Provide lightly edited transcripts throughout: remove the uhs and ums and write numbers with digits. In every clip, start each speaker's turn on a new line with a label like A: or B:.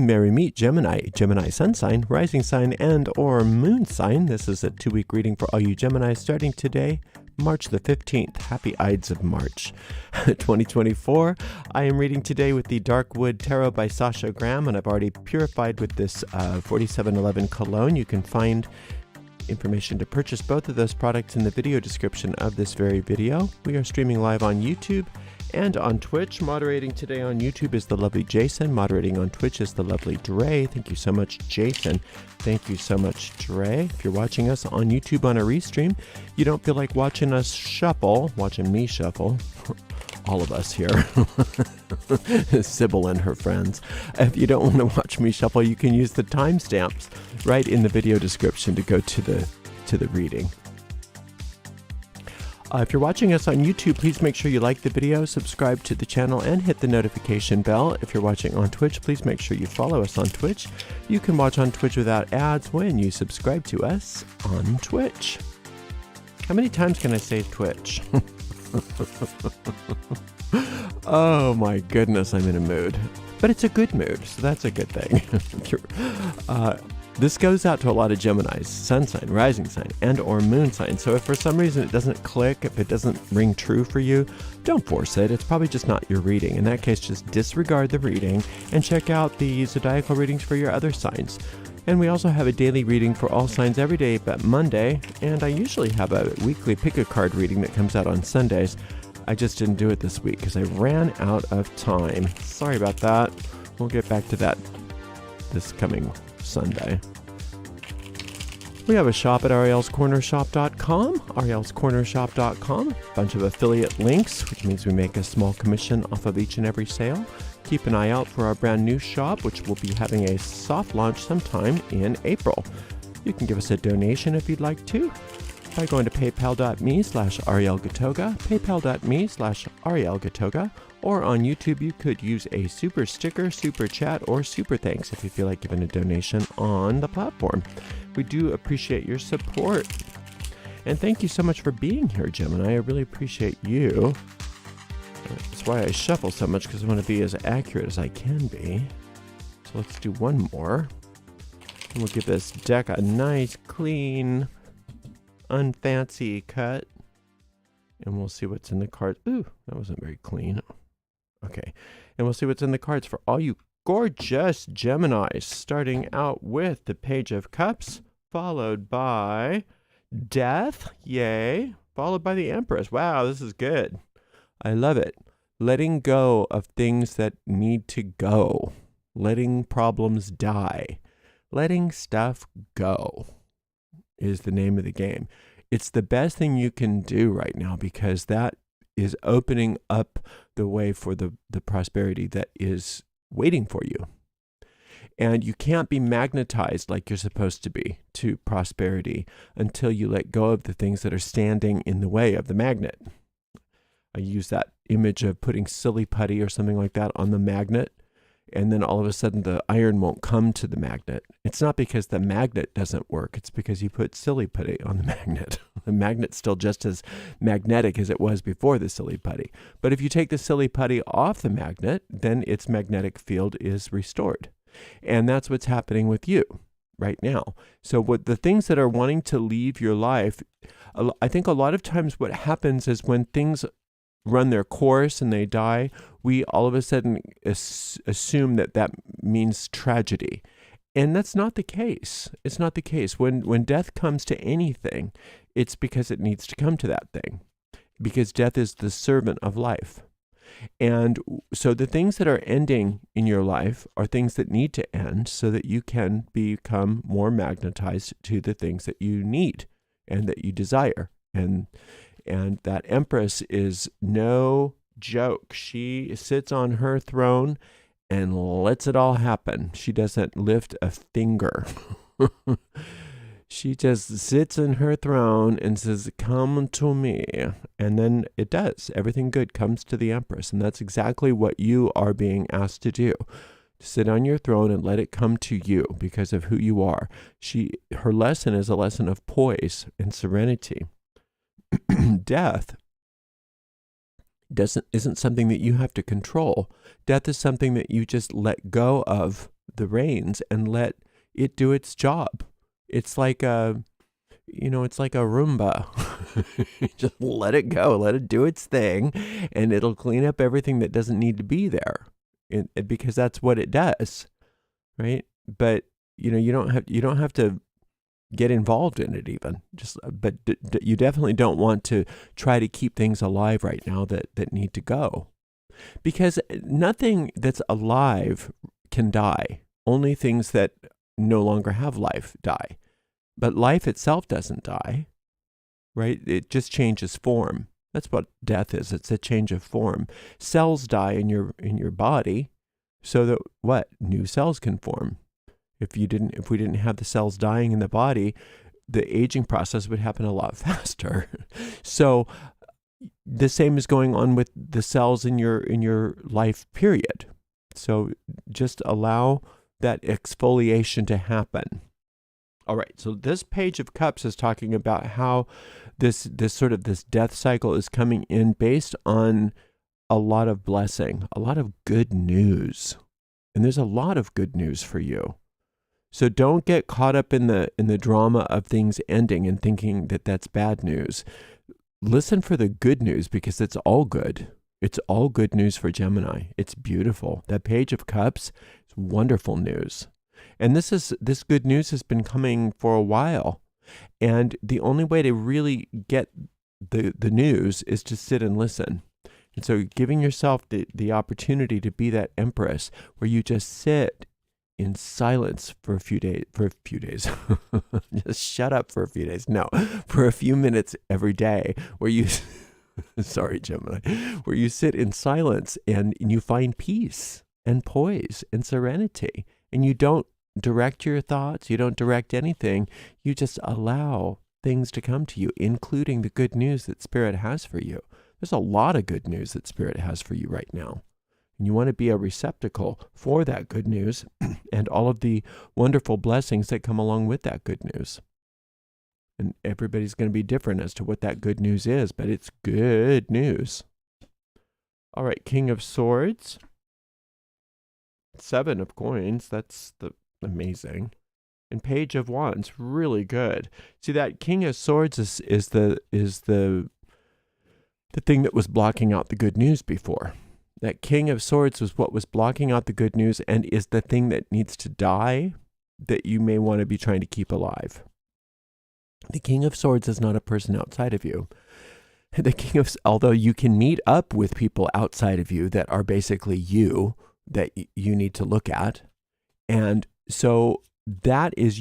A: Merry meet Gemini, Gemini sun sign, rising sign, and or moon sign. This is a 2-week reading for all you Gemini starting today, March the 15th. Happy Ides of March 2024. I am reading today with the Dark Wood Tarot by Sasha Graham, and I've already purified with this 4711 cologne. You can find information to purchase both of those products in the video description of this very video. We are streaming live on YouTube and on Twitch. Moderating today on YouTube is the lovely Jason. Moderating on Twitch is the lovely Dre. Thank you so much, Jason. Thank you so much, Dre. If you're watching us on YouTube on a restream, you don't feel like watching us shuffle, watching me shuffle, all of us here, Sybil and her friends. If you don't want to watch me shuffle, you can use the timestamps right in the video description to go to the reading. If you're watching us on YouTube, please make sure you like the video, subscribe to the channel, and hit the notification bell. If you're watching on Twitch, please make sure you follow us on Twitch. You can watch on Twitch without ads when you subscribe to us on Twitch. How many times can I say Twitch? Oh my goodness, I'm in a mood. But it's a good mood, so that's a good thing. This goes out to a lot of Geminis, sun sign, rising sign, and or moon sign. So if for some reason it doesn't click, if it doesn't ring true for you, don't force it. It's probably just not your reading. In that case, just disregard the reading and check out the zodiacal readings for your other signs. And we also have a daily reading for all signs every day but Monday. And I usually have a weekly pick a card reading that comes out on Sundays. I just didn't do it this week because I ran out of time. Sorry about that. We'll get back to that this coming Sunday. We have a shop at arielscornershop.com, arielscornershop.com, a bunch of affiliate links, which means we make a small commission off of each and every sale. Keep an eye out for our brand new shop, which will be having a soft launch sometime in April. You can give us a donation if you'd like to by going to paypal.me/arielgatoga, paypal.me/arielgatoga, or on YouTube you could use a super sticker, super chat, or super thanks if you feel like giving a donation on the platform. We do appreciate your support. And thank you so much for being here, Gemini. I really appreciate you. That's why I shuffle so much, because I want to be as accurate as I can be. So let's do one more. And we'll give this deck a nice, clean, unfancy cut. And we'll see what's in the cards. Ooh, that wasn't very clean. Okay. And we'll see what's in the cards for all you gorgeous Geminis. Starting out with the Page of Cups, followed by Death. Yay. Followed by the Empress. Wow, this is good. I love it. Letting go of things that need to go. Letting problems die. Letting stuff go is the name of the game. It's the best thing you can do right now, because that is opening up the way for the prosperity that is waiting for you. And you can't be magnetized like you're supposed to be to prosperity until you let go of the things that are standing in the way of the magnet. I use that image of putting silly putty or something like that on the magnet, and then all of a sudden the iron won't come to the magnet. It's not because the magnet doesn't work. It's because you put silly putty on the magnet. The magnet's still just as magnetic as it was before the silly putty. But if you take the silly putty off the magnet, then its magnetic field is restored. And that's what's happening with you right now. So what the things that are wanting to leave your life, I think a lot of times what happens is when things run their course and they die, we all of a sudden assume that that means tragedy. And that's not the case. It's not the case. When death comes to anything, it's because it needs to come to that thing. Because death is the servant of life. And so the things that are ending in your life are things that need to end so that you can become more magnetized to the things that you need and that you desire. And that Empress is no joke. She sits on her throne and lets it all happen. She doesn't lift a finger. She just sits in her throne and says, "Come to me." And then it does. Everything good comes to the Empress. And that's exactly what you are being asked to do. Sit on your throne and let it come to you because of who you are. Her lesson is a lesson of poise and serenity. Death isn't something that you have to control. Death is something that you just let go of the reins and let it do its job. It's like it's like a Roomba. Just let it go, let it do its thing, and it'll clean up everything that doesn't need to be there, because that's what it does, right? But you don't have to get involved in it even. But you definitely don't want to try to keep things alive right now that need to go, because nothing that's alive can die. Only things that no longer have life die. But life itself doesn't die, right? It just changes form. That's what death is. It's a change of form. Cells die in your body, so that what? New cells can form. If we didn't have the cells dying in the body, the aging process would happen a lot faster. So the same is going on with the cells in your life period. So just allow that exfoliation to happen. All right, so this Page of Cups is talking about how this death cycle is coming in based on a lot of blessing, a lot of good news. And there's a lot of good news for you. So don't get caught up in the drama of things ending and thinking that that's bad news. Listen for the good news, because it's all good. It's all good news for Gemini. It's beautiful. That Page of Cups is wonderful news. And this good news has been coming for a while. And the only way to really get the news is to sit and listen. And so giving yourself the opportunity to be that empress where you just sit in silence for a few days, just shut up for a few days. No, for a few minutes every day where you, sorry, Gemini, where you sit in silence and you find peace and poise and serenity, and you don't direct your thoughts. You don't direct anything. You just allow things to come to you, including the good news that Spirit has for you. There's a lot of good news that Spirit has for you right now. And you want to be a receptacle for that good news and all of the wonderful blessings that come along with that good news. And everybody's going to be different as to what that good news is, but it's good news. All right, King of Swords. 7 of Coins. That's amazing. And Page of Wands, really good. See, that King of Swords is the thing that was blocking out the good news before. That King of Swords was what was blocking out the good news and is the thing that needs to die that you may want to be trying to keep alive. The King of Swords is not a person outside of you. Although you can meet up with people outside of you that are basically you, that you need to look at. And so that is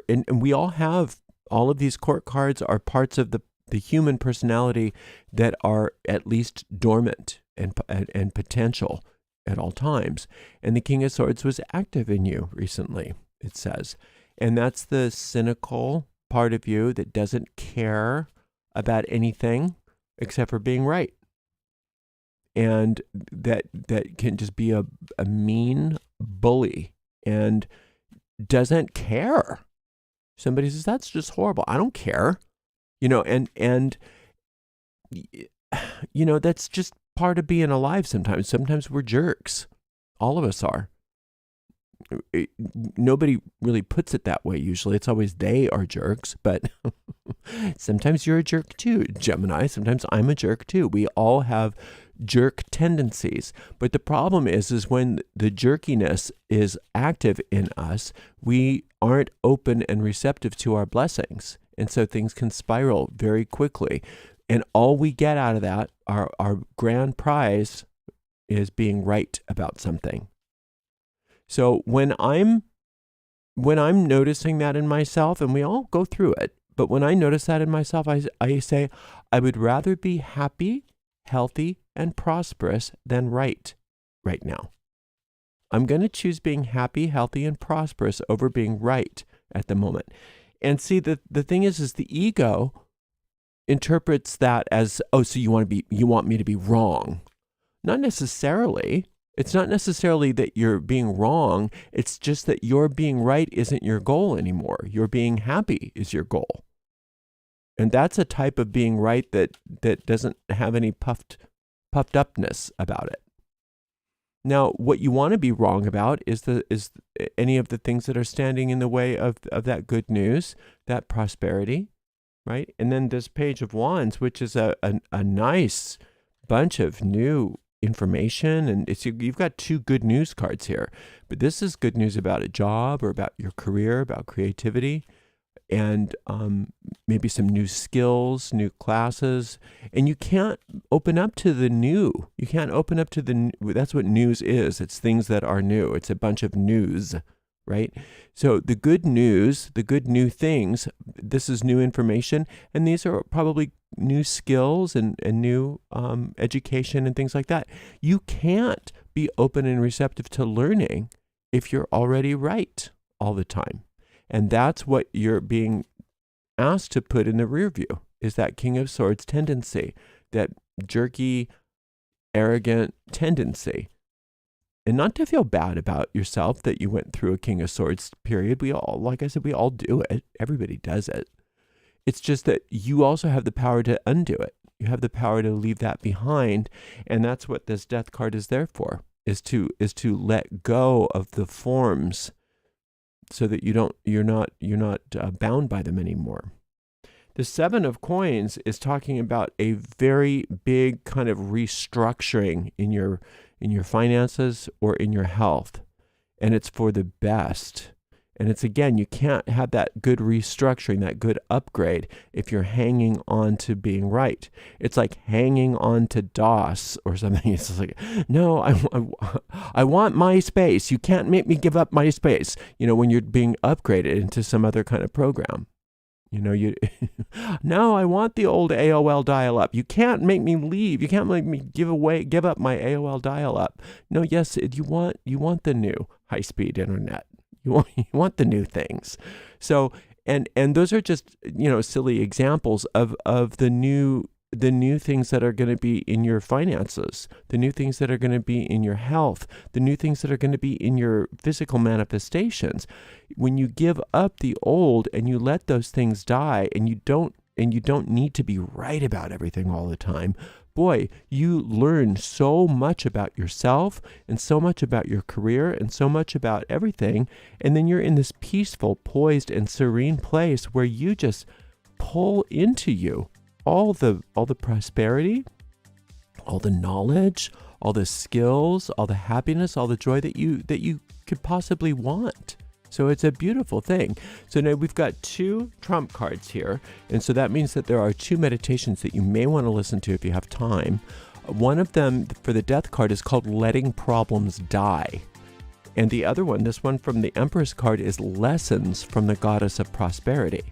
A: and we all have, all of these court cards are parts of the human personality that are at least dormant and potential at all times. And the King of Swords was active in you recently, it says. And that's the cynical part of you that doesn't care about anything except for being right. And that can just be a mean bully and doesn't care. Somebody says, that's just horrible. I don't care. And that's just part of being alive sometimes. Sometimes we're jerks. All of us are. Nobody really puts it that way usually. It's always they are jerks, but sometimes you're a jerk too, Gemini. Sometimes I'm a jerk too. We all have jerk tendencies. But the problem is when the jerkiness is active in us, we aren't open and receptive to our blessings. And so things can spiral very quickly. And all we get out of that, our grand prize, is being right about something. So when I'm noticing that in myself, and we all go through it, but when I notice that in myself, I say, I would rather be happy, healthy, and prosperous than right now. I'm going to choose being happy, healthy, and prosperous over being right at the moment. And see, the thing is the ego interprets that as, oh, so you want me to be wrong. Not necessarily. It's not necessarily that you're being wrong. It's just that your being right isn't your goal anymore. Your being happy is your goal. And that's a type of being right that doesn't have any puffed upness about it. Now, what you want to be wrong about is any of the things that are standing in the way of that good news, that prosperity, right? And then this Page of Wands, which is a nice bunch of new information, and you've got 2 good news cards here. But this is good news about a job or about your career, about creativity, and maybe some new skills, new classes. And you can't open up to the new. You can't open up to that's what news is. It's things that are new. It's a bunch of news, right? So the good news, the good new things, this is new information, and these are probably new skills and new education and things like that. You can't be open and receptive to learning if you're already right all the time. And that's what you're being asked to put in the rear view, is that King of Swords tendency, that jerky, arrogant tendency. And not to feel bad about yourself that you went through a King of Swords period. We all, like I said, we all do it. Everybody does it. It's just that you also have the power to undo it. You have the power to leave that behind. And that's what this Death card is there for, is to let go of the forms, so that you're not bound by them anymore. The 7 of Coins is talking about a very big kind of restructuring in your finances or in your health, and it's for the best. And it's, again, you can't have that good restructuring, that good upgrade, if you're hanging on to being right. It's like hanging on to DOS or something. It's just like, no, I want my space. You can't make me give up my space. When you're being upgraded into some other kind of program. No, I want the old AOL dial-up. You can't make me leave. You can't make me give up my AOL dial-up. No, yes, you want the new high-speed internet. You want the new things. So, and those are just, silly examples of the new things that are going to be in your finances, the new things that are going to be in your health, the new things that are going to be in your physical manifestations. When you give up the old and you let those things die, and you don't need to be right about everything all the time, boy, you learn so much about yourself and so much about your career and so much about everything. And then you're in this peaceful, poised, and serene place where you just pull into you all the prosperity, all the knowledge, all the skills, all the happiness, all the joy that you could possibly want. So it's a beautiful thing. So now we've got 2 trump cards here. And so that means that there are 2 meditations that you may want to listen to if you have time. One of them for the Death card is called Letting Problems Die. And the other one, this one from the Empress card, is Lessons from the Goddess of Prosperity.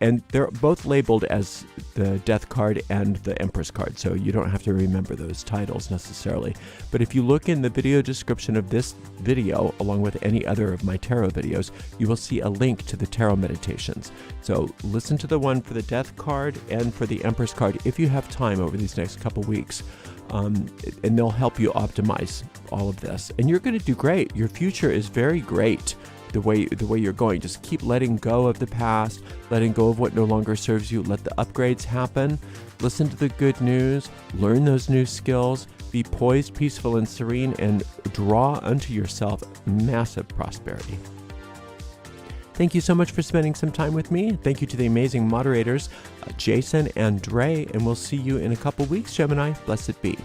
A: And they're both labeled as the Death card and the Empress card, so you don't have to remember those titles necessarily. But if you look in the video description of this video, along with any other of my tarot videos, you will see a link to the tarot meditations. So listen to the one for the Death card and for the Empress card if you have time over these next couple weeks. And they'll help you optimize all of this. And you're going to do great. Your future is very great. The way you're going, just keep letting go of the past, letting go of what no longer serves you. Let the upgrades happen. Listen to the good news. Learn those new skills. Be poised, peaceful, and serene, and draw unto yourself massive prosperity. Thank you so much for spending some time with me. Thank you to the amazing moderators, Jason and Dre, and we'll see you in a couple weeks, Gemini. Blessed be.